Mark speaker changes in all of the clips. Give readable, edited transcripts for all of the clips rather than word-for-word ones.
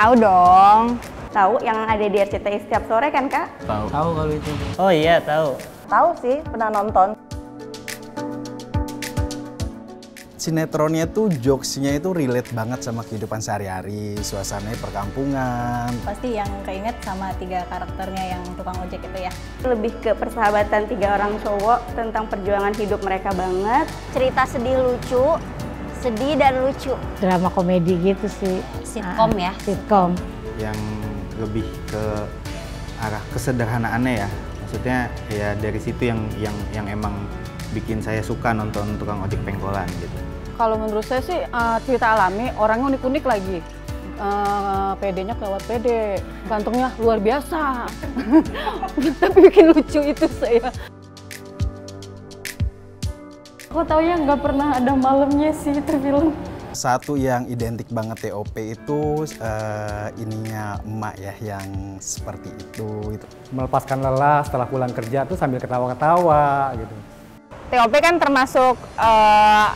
Speaker 1: Tahu dong. Tahu yang ada di RCTI setiap sore kan, Kak?
Speaker 2: Tahu. Tahu kalau itu. Oh iya, tahu.
Speaker 3: Tahu sih, pernah nonton.
Speaker 4: Sinetronnya tuh jokesnya itu relate banget sama kehidupan sehari-hari, suasananya perkampungan.
Speaker 5: Pasti yang keinget sama 3 karakternya yang tukang ojek itu ya.
Speaker 1: Lebih ke persahabatan 3 orang cowok tentang perjuangan hidup mereka banget.
Speaker 6: Cerita sedih lucu, sedih dan lucu.
Speaker 7: Drama komedi gitu sih.
Speaker 6: Sitkom ya?
Speaker 7: Sitkom.
Speaker 8: Yang lebih ke arah kesederhanaannya ya. Maksudnya ya dari situ yang emang bikin saya suka nonton tukang ojek pengkolan gitu.
Speaker 3: Kalau menurut saya sih cerita alami, orangnya unik-unik lagi. PD-nya kelewat PD, gantengnya luar biasa. Tapi bikin lucu itu saya.
Speaker 5: Aku taunya nggak pernah ada malamnya sih itu film.
Speaker 4: Satu yang identik banget TOP itu ininya emak ya yang seperti itu.
Speaker 9: Melepaskan lelah setelah pulang kerja tuh sambil ketawa-ketawa gitu.
Speaker 1: TOP kan termasuk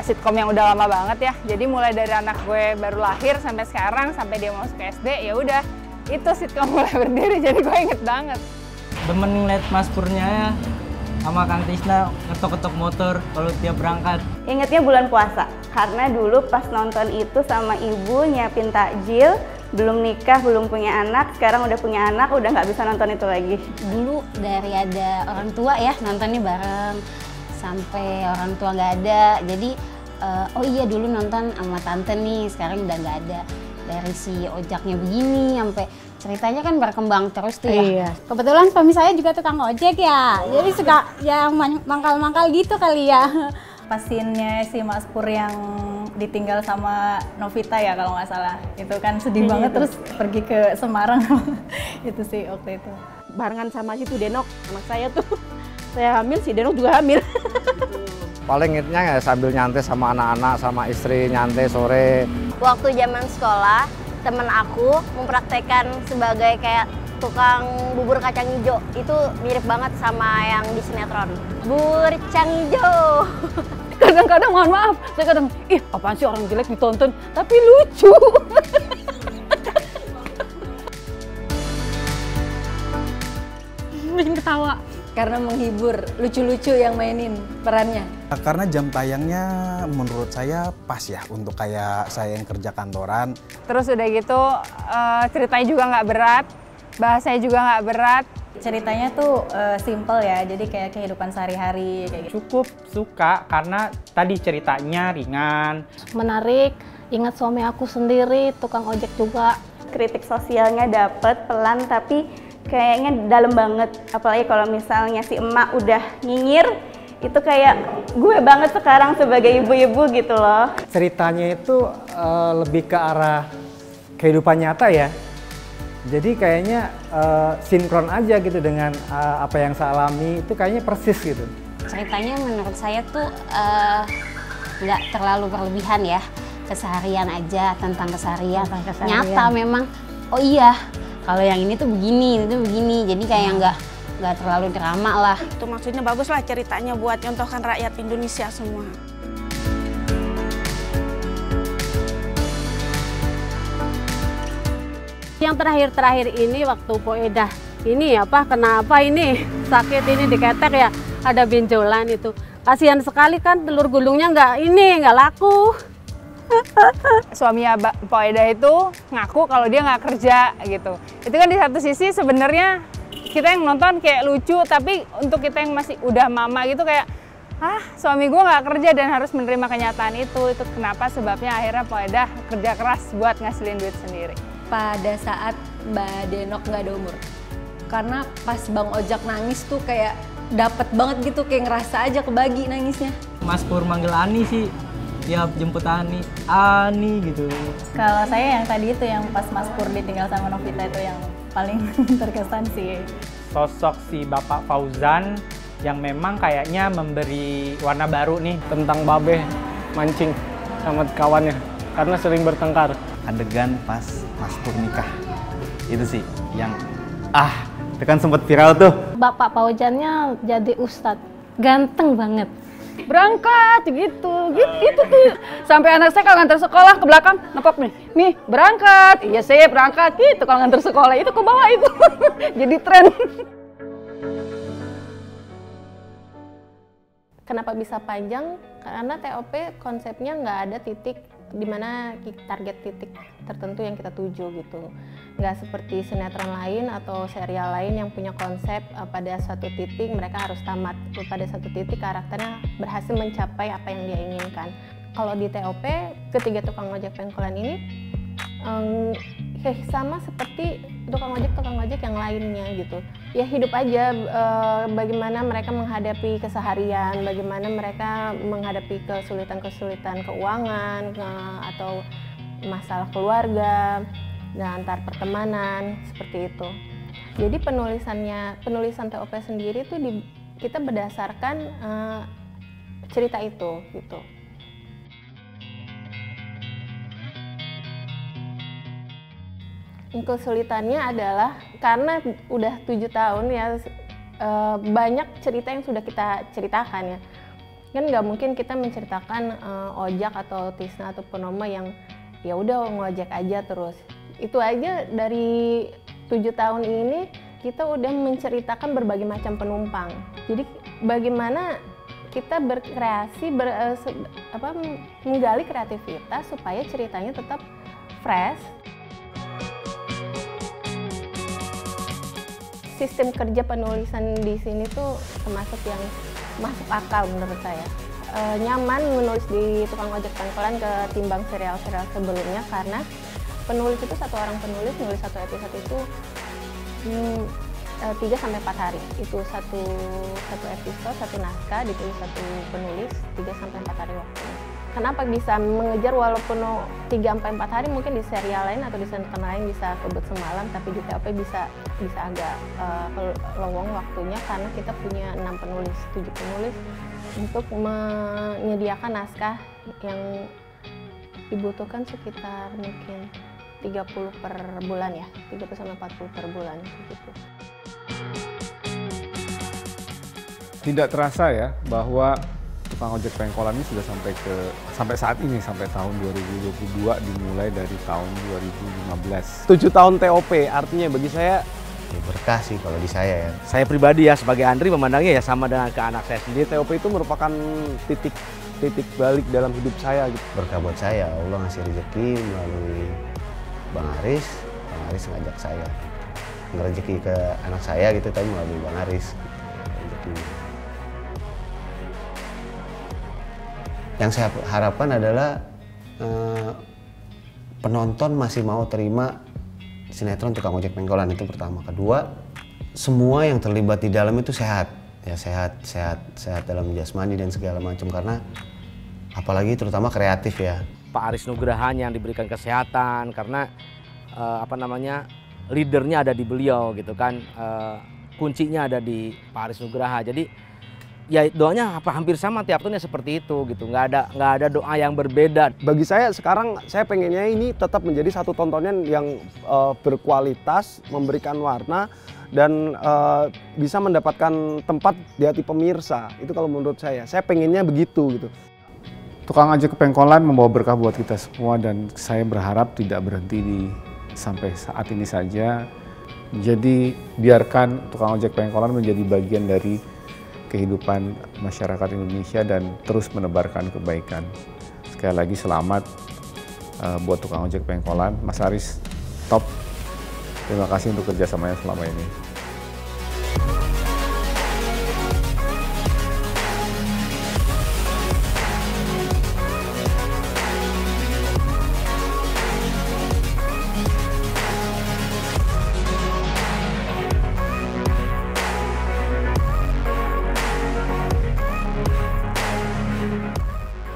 Speaker 1: sitkom yang udah lama banget ya. Jadi mulai dari anak gue baru lahir sampai sekarang, sampai dia masuk ke SD, ya udah itu sitkom mulai berdiri. Jadi gue inget banget.
Speaker 2: Demen ngeliat Mas Purnya ya, sama Kang Tisna ngetok-ketok motor kalau tiap berangkat.
Speaker 1: Ingetnya bulan puasa, karena dulu pas nonton itu sama ibu nyiapin takjil, belum nikah, belum punya anak, sekarang udah punya anak, udah nggak bisa nonton itu lagi.
Speaker 6: Dulu dari ada orang tua ya nontonnya bareng, sampai orang tua nggak ada. Jadi oh iya dulu nonton sama tante nih, sekarang udah nggak ada. Dari si ojaknya begini sampai ceritanya kan berkembang terus tuh ya.
Speaker 7: Iya.
Speaker 6: Kebetulan suami saya juga tukang ojek ya, jadi suka yang mangkal-mangkal gitu kali ya.
Speaker 5: Pasinnya si Mas Pur yang ditinggal sama Novita ya kalau nggak salah. Itu kan sedih banget terus pergi ke Semarang. Itu sih waktu itu.
Speaker 3: Barengan sama situ Denok, anak saya tuh. Saya hamil, si Denok juga hamil.
Speaker 9: Paling ingetnya ya sambil nyantai sama anak-anak, sama istri nyantai sore.
Speaker 6: Waktu zaman sekolah, temen aku mempraktekkan sebagai kayak tukang bubur kacang hijau. Itu mirip banget sama yang di sinetron. Bubur kacang hijau.
Speaker 3: Kadang-kadang mohon maaf, saya kadang, apaan sih orang jelek ditonton, tapi lucu.
Speaker 5: Bikin ketawa. Karena menghibur, lucu-lucu yang mainin perannya.
Speaker 4: Karena jam tayangnya menurut saya pas ya untuk kayak saya yang kerja kantoran.
Speaker 1: Terus udah gitu ceritanya juga nggak berat, bahasanya juga nggak berat.
Speaker 5: Ceritanya tuh simple ya, jadi kayak kehidupan sehari-hari kayak gitu.
Speaker 2: Cukup suka karena tadi ceritanya ringan.
Speaker 7: Menarik, ingat suami aku sendiri, tukang ojek juga.
Speaker 1: Kritik sosialnya dapet pelan tapi kayaknya dalam banget. Apalagi kalau misalnya si emak udah nyinyir, itu kayak gue banget sekarang sebagai ibu-ibu gitu loh.
Speaker 9: Ceritanya itu lebih ke arah kehidupan nyata ya. Jadi kayaknya sinkron aja gitu dengan apa yang saya alami, itu kayaknya persis gitu.
Speaker 6: Ceritanya menurut saya tuh nggak terlalu berlebihan ya. Keseharian aja, tentang keseharian. Nyata memang, oh iya kalau yang ini tuh begini, itu begini. Jadi kayak nggak terlalu drama lah.
Speaker 3: Itu maksudnya bagus lah ceritanya buat contohkan rakyat Indonesia semua.
Speaker 7: Yang terakhir-terakhir ini waktu Po Edah ini kenapa ini sakit ini diketek ya, ada benjolan itu. Kasihan sekali kan telur gulungnya nggak laku.
Speaker 1: Suaminya Pak Eda itu ngaku kalau dia nggak kerja gitu. Itu kan di satu sisi sebenarnya kita yang nonton kayak lucu, tapi untuk kita yang masih udah mama gitu kayak suami gue nggak kerja dan harus menerima kenyataan itu kenapa sebabnya akhirnya Pak Eda kerja keras buat ngasilin duit sendiri.
Speaker 5: Pada saat Mbak Denok nggak ada umur, karena pas Bang Ojak nangis tuh kayak dapet banget gitu, kayak ngerasa aja kebagi nangisnya.
Speaker 2: Mas Pur manggil Ani sih, tiap jemput Ani gitu.
Speaker 5: Kalau saya yang tadi itu yang pas Mas Pur ditinggal sama Novita itu yang paling terkesan sih.
Speaker 2: Sosok si Bapak Fauzan yang memang kayaknya memberi warna baru nih
Speaker 9: Tentang Babe mancing sama kawannya, karena sering bertengkar.
Speaker 8: Adegan pas Mas Pur nikah, itu sih yang itu kan sempat viral tuh.
Speaker 7: Bapak Paujannya jadi ustadz, ganteng banget.
Speaker 3: berangkat gitu tuh. Sampai anak saya kalau ngantar sekolah ke belakang nepok nih, "Mi, berangkat." "Iya, saya berangkat." Gitu kalau ngantar sekolah itu ke bawah itu. Jadi tren.
Speaker 10: Kenapa bisa panjang? Karena TOP konsepnya nggak ada titik di mana target titik tertentu yang kita tuju gitu. Nggak seperti sinetron lain atau serial lain yang punya konsep pada suatu titik mereka harus tamat. Pada satu titik karakternya berhasil mencapai apa yang dia inginkan. Kalau di TOP, ketiga tukang ojek pengkolan ini sama seperti tukang ojek yang lainnya gitu. Ya hidup aja, bagaimana mereka menghadapi keseharian, bagaimana mereka menghadapi kesulitan-kesulitan keuangan atau masalah keluarga dan antar pertemanan seperti itu. Jadi penulisan TOP sendiri tuh kita berdasarkan cerita itu gitu. Kesulitannya adalah karena udah 7 tahun ya, banyak cerita yang sudah kita ceritakan ya. Kan nggak mungkin kita menceritakan Ojak atau Tisna atau Purnomo yang ya udah ngojek aja terus. Itu aja dari 7 tahun ini kita udah menceritakan berbagai macam penumpang. Jadi bagaimana kita berkreasi, menggali kreativitas supaya ceritanya tetap fresh. Sistem kerja penulisan di sini tuh termasuk yang masuk akal menurut saya. Nyaman menulis di tukang ojek pengkolan ketimbang serial-serial sebelumnya karena penulis itu satu orang penulis nulis satu episode itu 3-4 hari. Itu satu episode, satu naskah ditulis satu penulis 3-4 hari waktunya. Kenapa bisa mengejar walaupun 3-4 hari mungkin di serial lain atau di sinetron lain bisa kebut semalam, tapi di TOP bisa agak lowong waktunya karena kita punya 7 penulis untuk menyediakan naskah yang dibutuhkan sekitar mungkin 30 per bulan ya, 30-40 per bulan gitu.
Speaker 11: Tidak terasa ya bahwa tukang ojek pengkolan ini sudah sampai saat ini, sampai tahun 2022 dimulai dari tahun 2015.
Speaker 12: 7 tahun TOP artinya bagi saya
Speaker 13: ya berkah sih kalau di saya ya.
Speaker 12: Saya pribadi ya sebagai Andri memandangnya ya sama dengan ke anak saya sendiri. TOP itu merupakan titik balik dalam hidup saya gitu.
Speaker 13: Berkah buat saya, Allah ngasih rezeki melalui Bang Aris. Bang Aris ngajak saya ngerezeki ke anak saya gitu, tapi melalui Bang Aris gitu. Yang saya harapkan adalah penonton masih mau terima sinetron tukang ojek pengkolan, itu pertama. Kedua, semua yang terlibat di dalam itu sehat, ya sehat dalam jasmani dan segala macam, karena apalagi terutama kreatif ya.
Speaker 12: Pak Aris Nugraha yang diberikan kesehatan karena leadernya ada di beliau gitu kan, kuncinya ada di Pak Aris Nugraha. Jadi ya doanya hampir sama tiap tahunnya seperti itu gitu, nggak ada doa yang berbeda.
Speaker 14: Bagi saya sekarang saya pengennya ini tetap menjadi satu tontonan yang berkualitas, memberikan warna dan bisa mendapatkan tempat di hati pemirsa. Itu kalau menurut saya pengennya begitu gitu.
Speaker 11: Tukang ojek pengkolan membawa berkah buat kita semua dan saya berharap tidak berhenti sampai saat ini saja. Jadi biarkan tukang ojek pengkolan menjadi bagian dari kehidupan masyarakat Indonesia dan terus menebarkan kebaikan. Sekali lagi selamat buat tukang ojek pengkolan. Mas Aris, top. Terima kasih untuk kerjasamanya selama ini.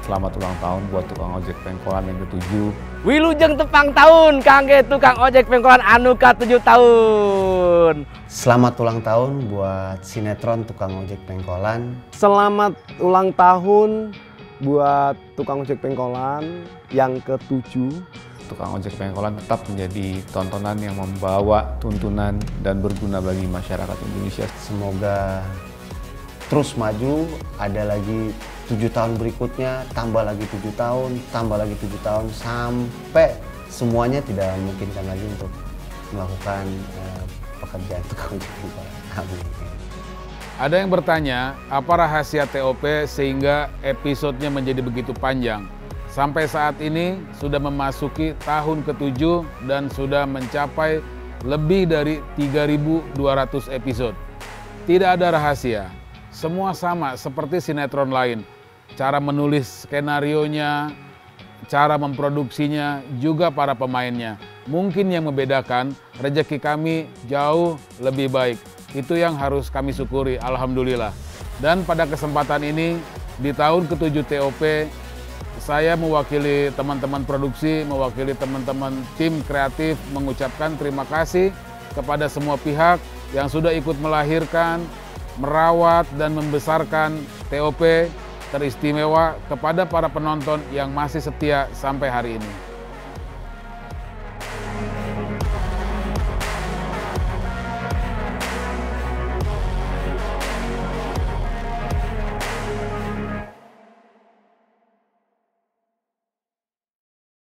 Speaker 11: Selamat ulang tahun buat tukang ojek pengkolan yang ke-7.
Speaker 12: Wilujeng tepang tahun kangge tukang ojek pengkolan anu ka-7 tahun.
Speaker 13: Selamat ulang tahun buat sinetron tukang ojek pengkolan.
Speaker 14: Selamat ulang tahun buat tukang ojek pengkolan yang ke-7.
Speaker 11: Tukang ojek pengkolan tetap menjadi tontonan yang membawa tuntunan dan berguna bagi masyarakat Indonesia.
Speaker 13: Semoga terus maju, ada lagi 7 tahun berikutnya, tambah lagi 7 tahun, tambah lagi 7 tahun, sampai semuanya tidak memungkinkan lagi untuk melakukan pekerjaan tukang ojek pengkolan. Amin.
Speaker 11: Ada yang bertanya, apa rahasia TOP sehingga episodenya menjadi begitu panjang? Sampai saat ini sudah memasuki tahun ke-7 dan sudah mencapai lebih dari 3.200 episode. Tidak ada rahasia, semua sama seperti sinetron lain. Cara menulis skenarionya, cara memproduksinya, juga para pemainnya. Mungkin yang membedakan, rezeki kami jauh lebih baik. Itu yang harus kami syukuri, alhamdulillah. Dan pada kesempatan ini, di tahun ke-7 TOP, saya mewakili teman-teman produksi, mewakili teman-teman tim kreatif, mengucapkan terima kasih kepada semua pihak yang sudah ikut melahirkan, merawat, dan membesarkan TOP teristimewa, kepada para penonton yang masih setia sampai hari ini.